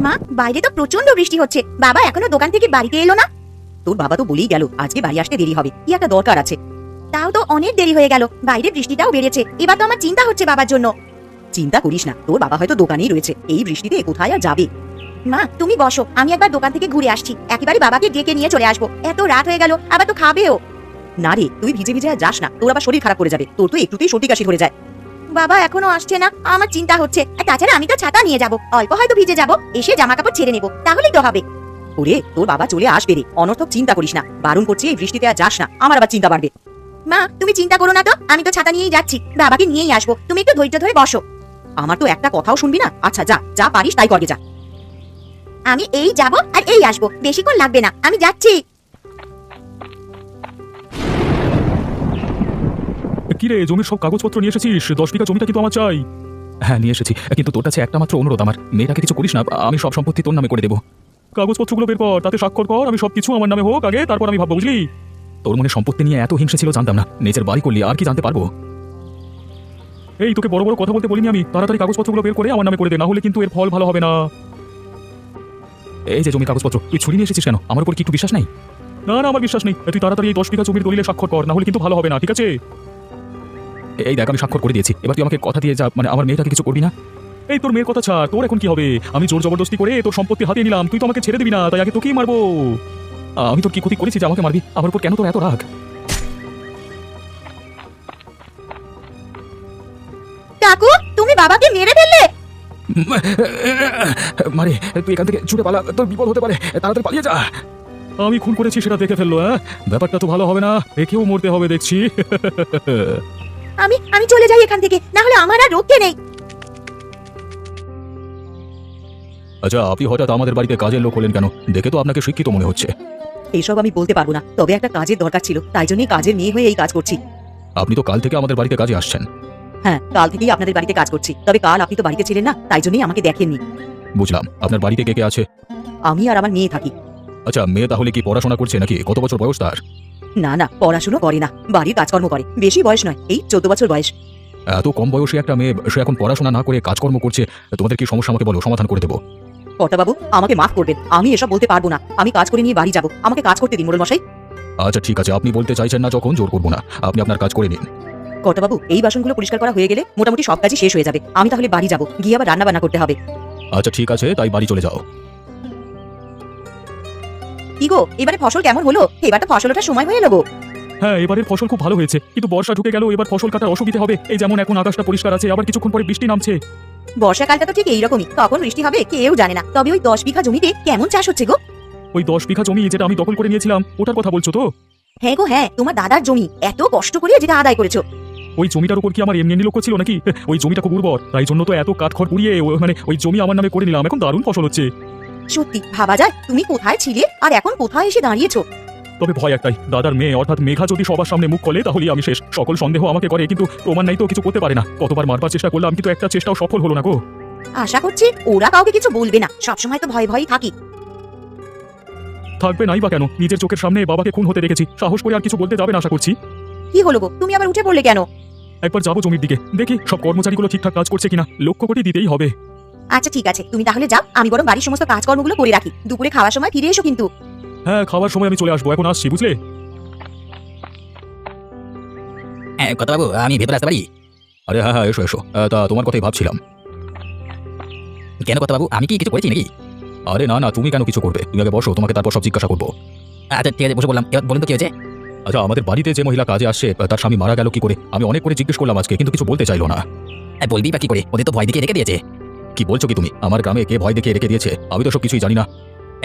মা, বাইরে তো প্রচন্ড বৃষ্টি হচ্ছে, বাবা এখনো দোকান থেকে বাড়িতে এলো না। তোর বাবা তো বলেই গেল আজকে বাড়ি আসতে দেরি হবে, কি একটা দরকার আছে। তাও তো অনেক দেরি হয়ে গেল, বাইরে বৃষ্টিটাও বেড়েছে, এবার তো আমার চিন্তা হচ্ছে বাবার জন্য। চিন্তা করিস না, তোর বাবা হয়তো দোকানেই রয়েছে, এই বৃষ্টিতে কোথায় আর যাবে। মা তুমি বসো, আমি একবার দোকান থেকে ঘুরে আসছি, একেবারে বাবাকে ডেকে নিয়ে চলে আসবো। এত রাত হয়ে গেল, আবার তো খাবেও। না রে, তুই ভিজে ভিজে আর যাস না, তোর আবার শরীর খারাপ করে যাবে, তোর তো একটুতেই সর্দি কাশি ধরে যায়। বাবা এখনো আসছে না, আমার চিন্তা হচ্ছে। আর তাছাড়া আমি তো ছাতা নিয়ে যাবো, অল্প হয়তো ভিজে যাবো, এসে জামা কাপড় ছেড়ে নেবো, তাহলেই তো হবে। ওরে, তোর বাবা চলে আসবে রে, অনর্থক চিন্তা করিস না, বারণ করছি এই বৃষ্টিতে আর যাস না, আমার আবার চিন্তা বাড়বে। মা তুমি চিন্তা করো না তো, আমি তো ছাতা নিয়েই যাচ্ছি, বাবাকে নিয়েই আসবো, তুমি একটু ধৈর্য ধরে বসো। আমার তো একটা কথাও শুনবি না। আচ্ছা যা, যা পারিস তাই করবে যা। আমি এই যাবো আর এই আসবো, বেশিক্ষণ লাগবে না, আমি যাচ্ছি। কিরে, জমির সব কাগজপত্র নিয়ে এসেছিস? 10 বিঘা জমিটা কিন্তু আমার চাই। হ্যাঁ নিয়ে এসেছি, কিন্তু তোর কাছে একটা মাত্র অনুরোধ আমার, মেয়েটাকে কিছু করিস না, আমি সব সম্পত্তি তোর নামে করে দেবো। কাগজপত্রগুলো বের কর, তাতে স্বাক্ষর কর, আমি সবকিছু আমার নামে হোক আগে, তারপর আমি ভাববো, বুঝলি? তোর মনে সম্পত্তি নিয়ে এত হিংসা ছিল জানতাম না, নিজের বাড়ি করলি আর কি জানতে পারবো। এই তোকে বড় বড় কথা বলতে বলিনি আমি, তাড়াতাড়ি কাগজপত্রগুলো বের করে আমার নামে করে দে, না হলে কিন্তু এর ফল ভালো হবে না। এই যে জমির কাগজপত্র, তুই ছুরি নিয়ে এসেছিস কেন? আমার উপর কি একটু বিশ্বাস নেই? না না, আমার বিশ্বাস নেই, তুই তাড়াতাড়ি এই 10 বিঘা জমির দলিলে স্বাক্ষর কর, না হলে কিন্তু ভালো হবে না, ঠিক আছে? এই দেখ আমি স্বাক্ষর করে দিয়েছি, এবার তুই আমাকে কথা দিয়ে যা, মানে আমার মেয়েটাকে কিছু করবি না। এই তোর মেয়ের কথা ছাড়, তোর এখন কি হবে? আমি জোর জবরদস্তি করে তোর সম্পত্তি হাতিয়ে নিলাম, তুই তো আমাকে ছেড়ে দিবি না, তাই আগে তোকেই মারবো। আমি তোর কি ক্ষতি করেছি যে আমাকে মারবি? আমার উপর কেন তোর এত রাগ? কাকু তুমি বাবাকে মেরে ফেললে? মারে, তুই এখান থেকে ছুটে পালা, তোর বিপদ হতে পারে, তাড়াতাড়ি পালিয়ে যা। আমি খুন করেছি সেটা দেখে ফেললো, হ্যাঁ? ব্যাপারটা তো ভালো হবে না, একেও মরতে হবে দেখছি। আমি চলে যাই এখান থেকে, না হলে আমার আর রক্ষে নেই। আচ্ছা, আপনি হঠাৎ আমাদের বাড়িতে কাজের লোক হলেন কেন? দেখে তো আপনাকে শিক্ষিত মনে হচ্ছে। এইসব আমি বলতে পারবো না, তবে একটা কাজের দরকার ছিল, তাই জন্যই কাজের মেয়ে হয়ে এই কাজ করছি। আপনি তো কাল থেকে আমাদের বাড়িতে কাজে আসছেন। হ্যাঁ, কাল থেকেই আপনাদের বাড়িতে কাজ করছি, তবে কাল আপনি তো বাড়িতে ছিলেন না, তাই জন্যই আমাকে দেখেননি। বুঝলাম, আপনার বাড়িতে কে কে আছে? আমি আর আমার মেয়ে থাকি। আচ্ছা, মেয়ে তাহলে কি পড়াশোনা করছে নাকি? কত বছর বয়স তার? না না, পড়াশুনো করে না, বাড়ির কাজকর্ম করে, বেশি বয়স নয়, এই 14 বছর বয়স। এত কম বয়সী একটা মেয়ে, সে এখন পড়াশোনা না করে কাজকর্ম করছে, তোমাদের কি সমস্যা আমাকে বলো, সমাধান করে দেবো। কর্তাবাবু আমাকে মাফ করবেন, আমি এসব বলতে পারবো না, আমি কাজ করে নিয়ে বাড়ি যাবো, আমাকে কাজ করতে দিন মোড়ল মশাই। আচ্ছা ঠিক আছে, আপনি বলতে চাইছেন না যখন, জোর করবো না, আপনি আপনার কাজ করে নিন। কর্তাবাবু এই বাসনগুলো পরিষ্কার করা হয়ে গেলে মোটামুটি সব কাজই শেষ হয়ে যাবে, আমি তাহলে বাড়ি যাবো, গিয়ে আবার রান্না বান্না করতে হবে। আচ্ছা ঠিক আছে, তাই বাড়ি চলে যাও। কি গো, এবারে ফসল কেমন হলো? এবার তো ফসল ওঠার সময় হয়ে এলো গো। হ্যাঁ, এবারের ফসল খুব ভালো হয়েছে, কিন্তু বর্ষা ঢুকে গেল, এবার ফসল কাটার অসুবিধা হবে। এই যেমন এখন আকাশটা পরিষ্কার আছে, আবার কিছুক্ষণ পরে বৃষ্টি নামছে। বর্ষাকালটা তো ঠিক এইরকমই, কখন বৃষ্টি হবে কেউ জানে না, তবে ওই 10 বিঘা জমিতে কেমন চাষ হচ্ছে গো? ওই 10 বিঘা জমি যেটা আমি দখল করে নিয়েছিলাম, ওটার কথা বলছো তো? হ্যাঁ গো হ্যাঁ, তোমার দাদার জমি, এত কষ্ট করে যেটা আদায় করেছো। ওই জমিটার উপর কি আমার এমনি লোক ছিল নাকি? ওই জমিটা খুব উর্বর, তাই জন্য তো এত কাঠখড় পুড়িয়ে মানে ওই জমি আমার নামে করে নিলাম, এখন দারুণ ফসল হচ্ছে। সত্যি ভাবা যায়, তুমি কোথায় ছিলে আর এখন কোথায় এসে দাঁড়িয়েছো। তবে ভয় একটাই, দাদার মেয়ে অর্থাৎ মেঘা যদি সবার সামনে মুখ খোলে তাহলেই আমি শেষ। সকল সন্দেহ আমাকে করে, কিন্তু প্রমাণ নাই তো কিছু করতে পারে না। কতবার মারবার চেষ্টা করলাম, কিন্তু একটা চেষ্টাও সফল হলো না গো। আশা করছি ওরা কাউকে কিছু বলবে না, সবসময় তো ভয় ভয়ই থাকি। থাকবে নাই বা কেন, নিজের চোখের সামনে বাবাকে খুন হতে দেখেছি, সাহস করে আর কিছু বলতে যাবে না আশা করছি। কি হলো গো, তুমি আবার উঠে পড়লে কেন? একবার যাবো জমির দিকে, দেখি সব কর্মচারীগুলো ঠিকঠাক কাজ করছে কিনা, লক্ষ্য করে দিতেই হবে। আচ্ছা ঠিক আছে, তুমি তাহলে যাও, আমি বরং বাড়ির সমস্ত কাজকর্মগুলো করে রাখি, দুপুরে খাওয়ার সময় ফিরে এসো কিন্তু। হ্যাঁ, খাওয়ার সময় আমি চলে আসবো, এখন আসছি বুঝলে। কর্তাবাবু, আমি ভেতরে আসতে পারি? আরে হ্যাঁ হ্যাঁ, এসো এসো, তা তোমার কথাই ভাবছিলাম। কেন কর্তাবাবু, আমি কি কিছু করেছি নাকি? আরে না না, তুমি কেন কিছু করবে? তুমি আগে বসো, তোমাকে তারপর সব জিজ্ঞাসা করবো। আচ্ছা ঠিক আছে, বসে বললাম, এবার বলুন তো কি হয়েছে? আচ্ছা, আমাদের বাড়িতে যে মহিলা কাজে আসছে, তার স্বামী মারা গেল কি করে? আমি অনেক করে জিজ্ঞেস করলাম আজকে, কিন্তু কিছু বলতে চাইলো না। বলবি বা কি করে, ওদের তো ভয় দেখিয়ে রেখে দিয়েছে। কি বলছো কি তুমি? আমার গ্রামে কে ভয় দেখিয়ে রেখে দিয়েছে? আমি তো সব কিছুই জানি না।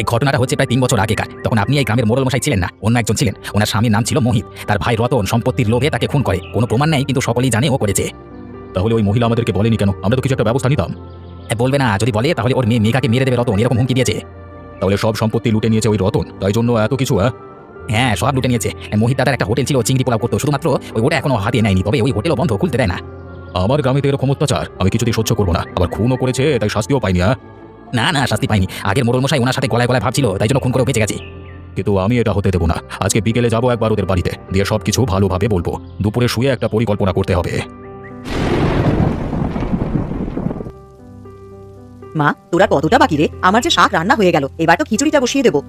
এই ঘটনাটা হচ্ছে প্রায় 3 বছর আগেকার, তখন আপনি এই গ্রামের মোড়ল মশাই ছিলেন না, অন্য একজন ছিলেন। ওনার স্বামীর নাম ছিল মোহিত, তার ভাই রতন সম্পত্তির লোভে তাকে খুন করে, কোনো প্রমাণ নেই কিন্তু সকলেই জানে ও করেছে। তাহলে ওই মহিলা আমাদেরকে বলেনি কেন? আমরা তো কিছু একটা ব্যবস্থা নিতাম। বলবে না, যদি বলে তাহলে ওর মেয়ে মেঘাকে মেরে দেবে রতন, এরকম হুমকি দিয়েছে। তাহলে সব সম্পত্তি লুটে নিয়েছে ওই রতন, তাই জন্য এত কিছু? হ্যাঁ, সব লুটে নিয়েছে। মোহিত দাদার একটা হোটেল ছিল, চিংড়ি পোলাও করতো, শুধুমাত্র ওটা এখনো হাতিয়ে নেয়নি, তবে ওই হোটেলও বন্ধ, খুলতে দেয় না। আমার গ্রামে তো এরকম অত্যাচার আমি কিছুতেই সহ্য করবো না। আবার খুনও করেছে, তাই শাস্তিও পাইনি। না না, শাস্তি পাইনি, আগের মোড়ল মশাই ওনার সাথে গলায় গলায় ভাবছিল, তাই জন্য খুন করে বেঁচে গেছে। কিন্তু আমি এটা হতে দেবো না। আজকে বিকেলে যাবো একবার ওদের বাড়িতে, দিয়ে সবকিছু ভালোভাবে বলবো। দুপুরে শুয়ে একটা পরিকল্পনা করতে হবে। মা তোরা কতটা বাকি রে? আমার যে শাক রান্না হয়ে গেল, এবার তো খিচুড়িটা বসিয়ে দেবো।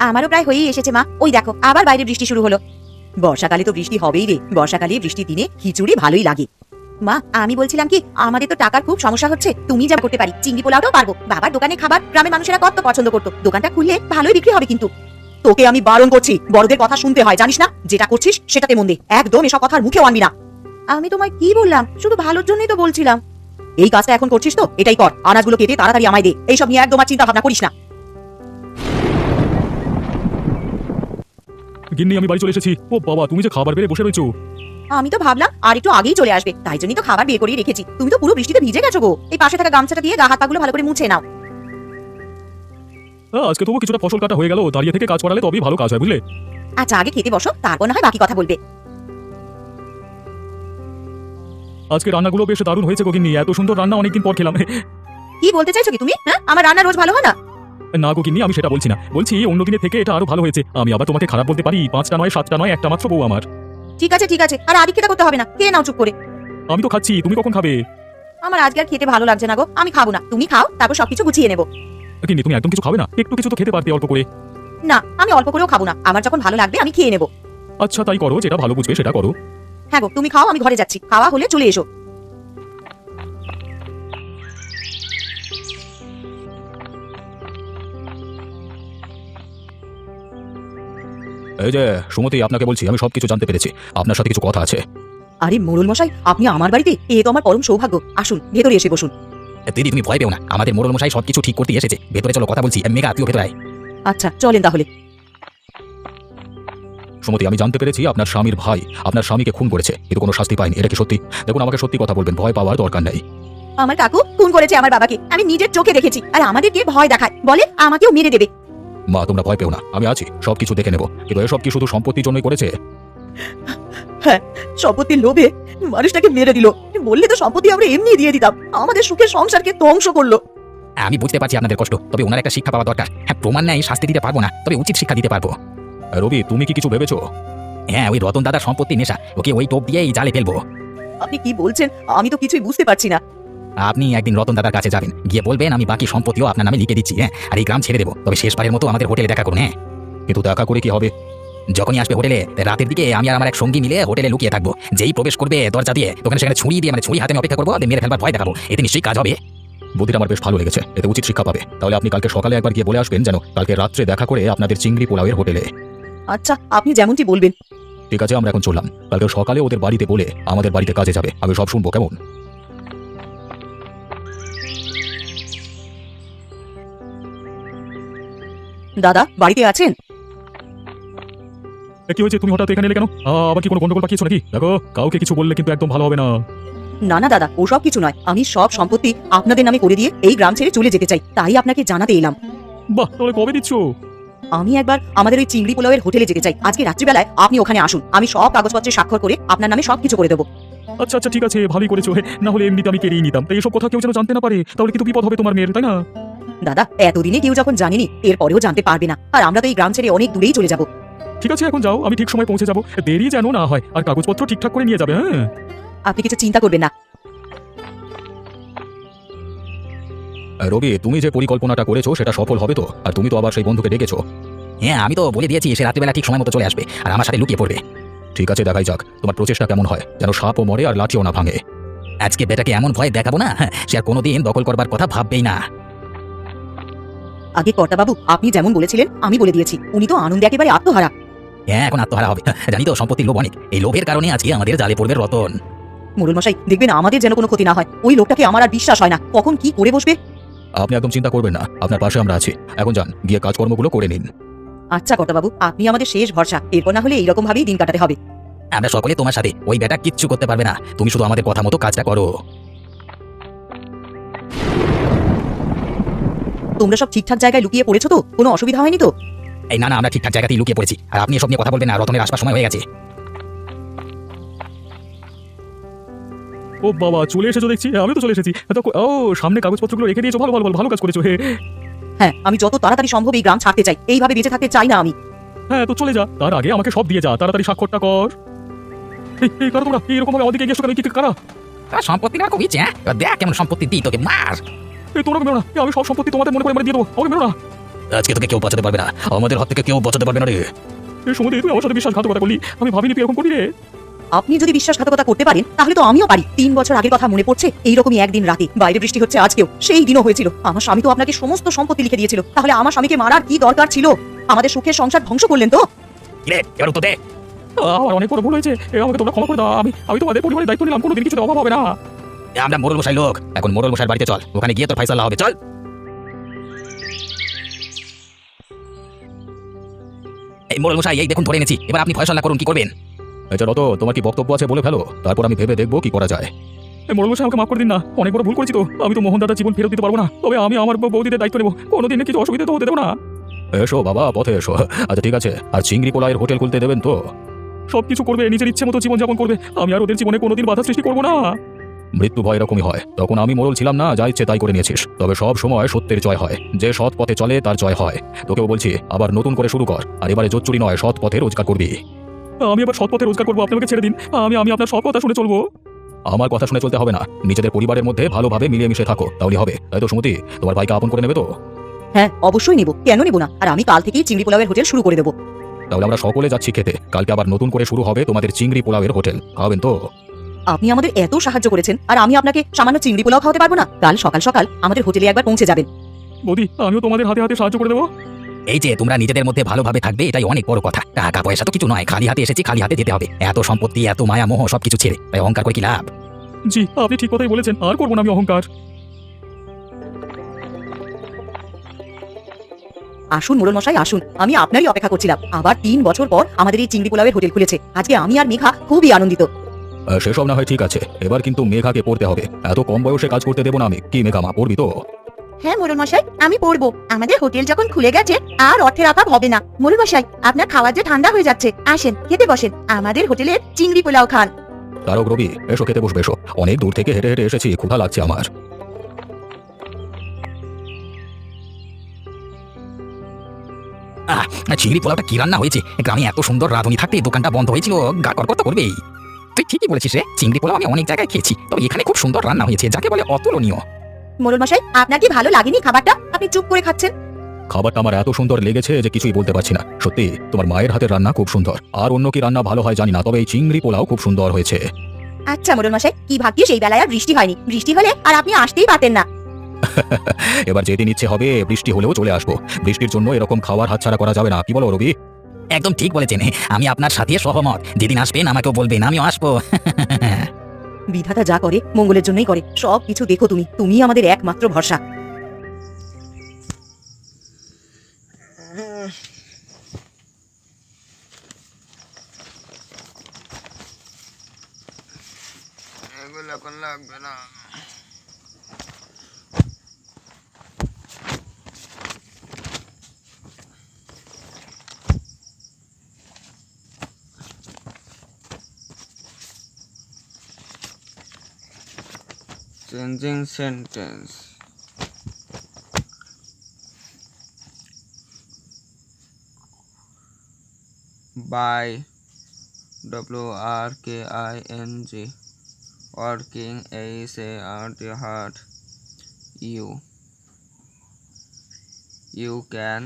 আমারও প্রায় হয়েই এসেছে মা, ওই দেখো আবার বাইরে বৃষ্টি শুরু হলো। বর্ষাকালে তো বৃষ্টি হবেই রে, বর্ষাকালে বৃষ্টির দিনে খিচুড়ি ভালোই লাগে। মা আমি বলছিলাম কি, আমাদের তো টাকার খুব সমস্যা হচ্ছে, তুমি যা করতে পারি চিংড়ি পোলাওটাও পারবো। বাবার দোকানে খাবার গ্রামের মানুষেরা কত পছন্দ করতো, দোকানটা খুললে ভালোই বিক্রি হবে। কিন্তু তোকে আমি বারণ করছি, বড়দের কথা শুনতে হয় জানিস না? যেটা করছিস সেটাতে মন দে, একদম এসব কথার মুখেও আনবি না। আমি তোমায় কি বললাম? শুধু ভালোর জন্যই তো বলছিলাম। এই কাজটা এখন করছিস তো এটাই কর, আনাজগুলো কেটে তাড়াতাড়ি আমায় দে। এইসব নিয়ে একদম আর চিন্তা ভাবনা করিস না। গিন্নি আমি বাড়ি চলে এসেছি। ও বাবা, তুমি যে খাবার বেড়ে বসে রয়েছো। আমি তো ভাবলাম আর একটু আগেই চলে আসবে, তাই জন্যই তো খাবার বের করে রেখেছি। তুমি তো পুরো বৃষ্টিতে ভিজে গেছো গো। এই পাশে থাকা গামছাটা দিয়ে গা হাত পাগুলো ভালো করে মুছে নাও। আজকে তবু কিছুটা ফসল কাটা হয়ে গেল, দাঁড়িয়ে থেকে কাজ করালে তবেই ভালো কাজ হয়, বুঝলে? আচ্ছা আগে খেতে বসো, তারপর না হয় বাকি কথা বলবে। আজকে রান্নাগুলো বেশ দারুণ হয়েছে গো গিন্নি, এত সুন্দর রান্না অনেকদিন পর খেলাম। কি বলতে চাইছো কি তুমি? হ্যাঁ, আমার রান্না রোজ ভালো হয় না? না গো গিন্নি, আমি সেটা বলছি না, বলছি অন্য দিনের থেকে এটা আরো ভালো হয়েছে। আমি আবার তোমাকে খারাপ বলতে পারি? 5টা নয় 7টা নয়, একটা মাত্র বউ আমার। ঠিক আছে ঠিক আছে, আর আদিক্ষেতা করতে হবে না, খেয়ে নাও চুপ করে। আমি তো খাচ্ছি, তুমি কখন খাবে? আমার আজকে আর খেতে ভালো লাগছে না গো, আমি খাবো না। তুমি খাও, তারপর সবকিছু গুছিয়ে নেবো। গিন্নি তুমি একদম কিছু খাবে না? একটু কিছু তো খেতে পারতে অল্প করে। না, আমি অল্প করেও খাবো না, আমার যখন ভালো লাগবে আমি খেয়ে নেবো। আচ্ছা তাই করো, যেটা ভালো বুঝবে সেটা করো। হ্যাঁ গো, তুমি খাও, আমি ঘরে যাচ্ছি, খাওয়া হলে চলে এসো। এই যে সুমতি, আপনাকে বলছি আমি সবকিছু জানতে পেরেছি, আপনার সাথে কিছু কথা আছে। আরে মোড়ল মশাই, আপনি আমার বাড়িতে? এ তো আমার পরম সৌভাগ্য। আসুন ভেতরে এসে বসুন। দিদি তুমি ভয় পেও না, আমাদের মোড়ল মশাই সবকিছু ঠিক করতে এসেছে। ভেতরে চলো, কথা বলছি। মেঘা তুইও ভেতরে আয়। আচ্ছা চলেন তাহলে। সুমতি, আমি জানতে পেরেছি আপনার স্বামীর ভাই আপনার স্বামীকে খুন করেছে, কিন্তু কোনো শাস্তি পায়নি। এটা কি সত্যি? দেখুন, আমাকে সত্যি কথা বলবেন, ভয় পাওয়ার দরকার নেই। আমার কাকু খুন করেছে আমার বাবাকে, আমি নিজের চোখে দেখেছি। আর আমাদেরকে ভয় দেখায়, বলে আমাকেও মেরে দেবে। মা তোমরা ভয় পেও না, আমি আছি, সবকিছু দেখে নেব। কিন্তু এসব কি শুধু সম্পত্তির জন্যই করেছে? হ্যাঁ, সম্পত্তির লোভে মানুষটাকে মেরে দিল। বললে তো সম্পত্তি আমরা এমনি দিয়ে দিতাম, আমাদের সুখের সংসারকে ধ্বংস করলো। আমি বুঝতে পারছি আপনাদের কষ্ট, তবে ওনার একটা শিক্ষা পাওয়া দরকার। হ্যাঁ, প্রমাণ নেই, শাস্তি দিতে পারবো না, তবে উচিত শিক্ষা দিতে পারবো। রবি, তুমি কি কিছু ভেবেছো? হ্যাঁ, ওই রতন দাদার সম্পত্তি নেশা, ওকে ওই টোপ দিয়েই জালে ফেলবো। আপনি কি বলছেন? আমি তো কিছুই বুঝতে পারছি না। আপনি একদিন রতন দাদার কাছে যাবেন, গিয়ে বলবেন আমি বাকি সম্পত্তিও আপনার নামে লিখে দিচ্ছি, হ্যাঁ, আর এই গ্রাম ছেড়ে দেবো। তবে শেষবারের মতো আমাদের হোটেলে দেখা করুন। হ্যাঁ, কিন্তু দেখা করে কি হবে? যখনই আসবে হোটেলে, রাতের দিকে আমি আর আমার এক সঙ্গী মিলে হোটেলে লুকিয়ে থাকবো। যেই প্রবেশ করবে দরজা দিয়ে, তখন সেখানে ছুরি দিয়ে, মানে ছুরি হাতে আমি অপেক্ষা করবো, মেরে ফেলবার ভয় দেখাবো। এতে নিশ্চয়ই কাজ হবে। বুদ্ধিটা আমার বেশ ভালো লেগেছে, এতে উচিত শিক্ষা পাবে। তাহলে আপনি কালকে সকালে একবার গিয়ে বলে আসবেন যেন কালকে রাত্রে দেখা করে আপনাদের চিংড়ি পোলাওয়ের হোটেলে। আচ্ছা, আপনি যেমনটি বলবেন। ঠিক আছে, আমরা এখন চললাম। কালকে সকালে ওদের বাড়িতে বলে আমাদের বাড়িতে কাজে যাবে, আমি সব শুনবো, কেমন? দাদা বাড়িতে আছেন? কি হয়েছে, তুমি হঠাৎ এখানে এলে কেন? আবার কি কোনো গন্ডগোল পাকিয়েছো নাকি? দেখো, কাউকে কিছু বললে কিন্তু একদম ভালো হবে না। না না দাদা, ওসব কিছু নয়। আমি সব সম্পত্তি আপনাদের নামে করে দিয়ে এই গ্রাম ছেড়ে চলে যেতে চাই, তাই আপনাকে জানাতে এলাম। বাহ, তাহলে কবে দিচ্ছ? আমি একবার আমাদের ওই চিংড়ি পোলাওয়ের হোটেলে যেতে চাই। আজকে রাত্রিবেলায় আপনি ওখানে আসুন, আমি সব কাগজপত্রে স্বাক্ষর করে আপনার নামে সবকিছু করে দেবো। আচ্ছা আচ্ছা, ঠিক আছে, ভালোই করেছো। না হলে এমনিতে আমি কেড়েই নিতাম। তাই এসব কথা কেউ যেন জানতে না পারে, তাহলে কিন্তু বিপদ হবে তোমার মেয়ের, তাই না? দাদা এতদিনে কেউ যখন জানেনি, এরপরেও জানতে পারবে না। আর আমরা তো এই গ্রাম ছেড়ে অনেক দূরেই চলে যাব। ঠিক আছে, এখন যাও, আমি ঠিক সময় পৌঁছে যাবো। দেরি যেন না হয়, আর কাগজপত্র ঠিকঠাক করে নিয়ে যাবে। হ্যাঁ, আপনি কিছু চিন্তা করবেন না। রবি, তুমি যে পরিকল্পনাটা করেছো সেটা সফল হবে তো? আর তুমি তো আবার সেই বন্ধুকে ডেকেছো। হ্যাঁ, আমি তো বলে দিয়েছি সে রাত্রিবেলা ঠিক সময় মতো চলে আসবে আর আমার সাথে লুকিয়ে পড়বে। ঠিক আছে, দেখাই যাক তোমার প্রচেষ্টা কেমন হয়, যেন সাপও মরে আর লাঠিও না ভাঙে। আজকে বেটাকে এমন ভয় দেখাবো না, হ্যাঁ, সে আর কোনোদিন দখল করবার কথা ভাববেই না। আগে কর্তা বাবু, আপনি যেমন বলেছিলেন আমি বলে দিয়েছি। উনি তো আনন্দে একেবারে আত্মহারা। হ্যাঁ, এখন আত্মহারা হবে। জানি তো সম্পত্তির লোভ অনেক, এই লোভের কারণে আজকে আমাদের জালে পড়বে রতন। মোড়ল মশাই, দেখবেন আমাদের যেন কোনো ক্ষতি না হয়। ওই লোকটাকে আমার আর বিশ্বাস হয় না, কখন কি করে বসবে। আপনি একদম চিন্তা করবেন না, আপনার পাশে আমরা আছি। এখন যান, গিয়ে কাজকর্মগুলো করে নিন। আচ্ছা কর্তা বাবু, আপনি আমাদের শেষ ভরসা। এরপর না হলে এইরকম ভাবেই দিন কাটাতে হবে। আমরা সকলে তোমার সাথে, ওই বেটা কিচ্ছু করতে পারবে না। তুমি শুধু আমাদের কথা মতো কাজটা করো। তোমরা সব ঠিকঠাক জায়গায় লুকিয়ে পড়েছো তো? কোনো অসুবিধা হয়নি তো? এই না না, আমরা ঠিকঠাক জায়গাতেই লুকিয়ে পড়েছি। আর আপনি এসব নিয়ে কথা বলবেন না, রতনের আসবার সময় হয়ে গেছে। ও বাবা, চলে এসেছো দেখছি। আমি তো চলে এসেছি। ও, সামনে কাগজপত্রগুলো রেখে দিয়েছো, ভালো ভালো ভালো কাজ করেছো। হ্যাঁ, আমি যত তাড়াতাড়ি সম্ভব এই গ্রাম ছাড়তে চাই। এইভাবে বেঁচে থাকতে চাই না আমি। হ্যাঁ, তো চলে যা, তার আগে আমাকে সব দিয়ে যা, তাড়াতাড়ি স্বাক্ষরটা কর। এই কারা তোমরা? এইরকম ভাবে আমাদেরকে এগিয়ে এসো কেন? কি কারা? তার সম্পত্তি না খুব ইচ্ছে, হ্যাঁ, দেখ কেমন সম্পত্তি দিই তোকে, মার। তোমরা মেরো না, আমি সব সম্পত্তি তোমাদের মনে করে দিয়ে দেবো, আমাকে মেরো না। আজকে তোকে কেউ বাঁচাতে পারবে না, আমাদের হাত থেকে কেউ বাঁচাতে পারবে না রে। সুমতি, তুই আমার সাথে বিশ্বাসঘাতকতা করলি, আমি ভাবিনি তুই এরকম করবি রে। আপনি যদি বিশ্বাসঘাতকতা করতে পারেন তাহলে তো আমিও পারি। 3 বছর আগের কথা মনে পড়ছে, এইরকমই একদিন রাতে বাইরে বৃষ্টি হচ্ছে আজকেও, সেই দিনও হয়েছিল। আমার স্বামী তো আপনাকে সমস্ত সম্পত্তি লিখে দিয়েছিল, তাহলে আমার স্বামীকে মারার কি দরকার ছিল? আমাদের সুখের সংসার ধ্বংস করলেন তো। কিরে, এবার উত্তর দে। আমার অনেক বড় ভুল হয়েছে, আমাকে তোমরা ক্ষমা করে দাও। আমি তোমাদের পরিবারের দায়িত্ব নিলাম, কোনোদিন কিছুতে অভাব হবে না। আমরা মোড়ল মশাই লোক, এখন মোড়ল মশাইয়ের বাড়িতে চল, ওখানে গিয়ে তোর ফাইসালা হবে, চল। এই মোড়ল মশাই, এই দেখুন ধরে এনেছি, এবার আপনি ফয়সালা করুন, কি করবেন? আচ্ছা রত, তোমার কি বক্তব্য আছে বলে ফেলো, তারপর আমি ভেবে দেখবো কি করা যায়। মোড়ল মশাই, আমাকে মাফ করে দিন না, অনেক বড় ভুল করেছি তো। আমি তো মোহন দাদার জীবন ফেরত দিতে পারবো না, তবে আমি আমার বৌদিদের দায়িত্ব নেবো, কোনোদিন কিছু অসুবিধা তো হতে দেবো না। এসো বাবা, পথে এসো। আচ্ছা ঠিক আছে, আর চিংড়ি পোলাইয়ের হোটেল খুলতে দেবেন তো? সবকিছু করবে, নিজের ইচ্ছে মতো জীবন যাপন করবে, আমি আর ওদের জীবনে কোনোদিন বাধা সৃষ্টি করবো না। মৃত্যু ভয় এরকমই হয়, তখন আমি মোড়ল ছিলাম না, যা ইচ্ছে তাই করে নিয়েছিস। তবে সব সময় সত্যের জয় হয়, যে সৎ পথে চলে তার জয় হয়। তোকেও বলছি, আবার নতুন করে শুরু কর, আর এবারে জোচ্চুরি নয়, সৎ পথে রোজগার করবি। আমি আবার সৎ পথে রোজগার করবো, আপনি আমাকে ছেড়ে দিন, আমি আপনার সব কথা শুনে চলবো। আমার কথা শুনে চলতে হবে না, নিজেদের পরিবারের মধ্যে ভালোভাবে মিলিয়ে মিশে থাকো, তাহলে হবে। তাই তো সুমতি, তোমার ভাইকে আপন করে নেবে তো? হ্যাঁ অবশ্যই নেব, কেন নেব না? আর আমি কাল থেকেই চিংড়ি পোলাওয়ের হোটেল শুরু করে দেবো। তাহলে আমরা সকলে যাচ্ছি খেতে, কালকে আবার নতুন করে শুরু হবে তোমাদের চিংড়ি পোলাওয়ের হোটেল, খাবেন তো? আপনি আমাদের এত সাহায্য করেছেন, আর আমি আপনাকে সামান্য চিংড়ি পোলাও খাওয়াতে পারবো না? কাল সকাল সকাল আমাদের হোটেলে একবার পৌঁছে যাবেন। বৌদি, আমিও তোমাদের হাতে হাতে সাহায্য করে দেবো। এই যে তোমরা নিজেদের মধ্যে ভালোভাবে থাকবে, এটাই অনেক বড় কথা। টাকা পয়সা তো কিছু নয়, খালি হাতে এসেছি, খালি হাতে যেতে হবে। এত সম্পত্তি, এত মায়া মোহ সবকিছু ছেড়ে তাই অহংকার করে কি লাভ? জি, আপনি ঠিক কথাই বলেছেন, আর করবো না আমি অহংকার। আসুন মোড়ল মশাই আসুন, আমি আপনারই অপেক্ষা করছিলাম। আবার 3 বছর পর আমাদের এই চিংড়ি পোলাওয়ের হোটেল খুলেছে, আজকে আমি আর মেঘা খুবই আনন্দিত। সেসব না হয় ঠিক আছে, এবার কিন্তু মেঘাকে পড়তে হবে, এত কম বয়সে কাজ করতে দেবো না আমি। কি মেঘা, মা পড়বি তো? হ্যাঁ মোড়ল মশাই, আমি পড়বো। আমাদের হোটেল যখন খুলে গেছে আর অর্থের অভাব হবে না। মোড়ল মশাই, আপনার খাবার যে ঠান্ডা হয়ে যাচ্ছে, আসেন খেতে বসেন, আমাদের হোটেলের চিংড়ি পোলাও খান। তারক, রবি, এসো খেতে বসবে, এসো। অনেক দূর থেকে হেঁটে হেঁটে এসেছি, ক্ষুধা লাগছে আমার। চিংড়ি পোলাওটা কি রান্না হয়েছে! গ্রামে এত সুন্দর রাঁধুনি থাকতে দোকানটা বন্ধ হয়েছিল, গা কর্কর তো করবেই। তুই ঠিকই বলেছিস রে, চিংড়ি পোলাও আমি অনেক জায়গায় খেয়েছি, তবে এখানে খুব সুন্দর রান্না হয়েছে, যাকে বলে অতুলনীয়। মোড়ল মশাই, আপনার কি ভালো লাগেনি খাবারটা? আপনি চুপ করে খাচ্ছেন। খাবারটা আমার এত সুন্দর লেগেছে যে কিছুই বলতে পারছি না। সত্যি তোমার মায়ের হাতের রান্না খুব সুন্দর, আর অন্য কি রান্না ভালো হয় জানি না, তবে এই চিংড়ি পোলাও খুব সুন্দর হয়েছে। আচ্ছা মোড়ল মশাই, কি ভাগ্যে সেই বেলায় আর বৃষ্টি হয়নি, বৃষ্টি হলে আর আপনি আসতেই পারতেন না। এবার যেদিন ইচ্ছে হবে বৃষ্টি হলেও চলে আসবো, বৃষ্টির জন্য এরকম খাওয়ার হাতছাড়া করা যাবে না, কি বলো রবি? একদম ঠিক বলেছেন, আমি আপনার সাথে সহমত। যেদিন আসবেন আমাকেও বলবেন, আমিও আসবো। বিধাতা যা করে মঙ্গলের জন্যই করে, সব কিছু দেখো তুমি, তুমি আমাদের একমাত্র ভরসা। এগুলো এখন লাগবে না। Changing sentence. By WRKING. Working ASART hard. You can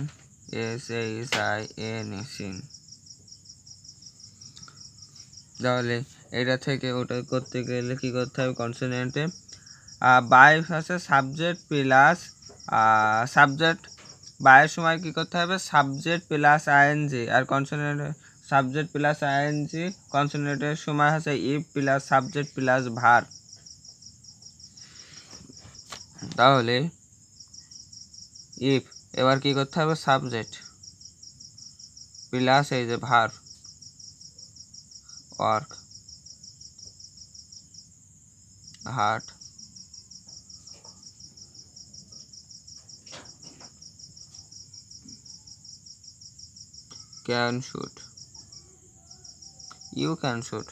SASIN. তাহলে এটা থেকে ওটা করতে গেলে কি করতে হবে? কনসোনেন্টে বাই আছে সাবজেক্ট প্লাস সাবজেক্ট। বায়ের সময় কি করতে হবে? সাবজেক্ট প্লাস আইএনজি, আর কনসোনেন্ট সাবজেক্ট প্লাস আইএনজি। কনসোনেন্টের সময় হচ্ছে if plus subject plus verb. তাহলে ইফ, এবার কি করতে হবে? সাবজেক্ট প্লাস এই যে ভার, work hard, can shoot, you can shoot.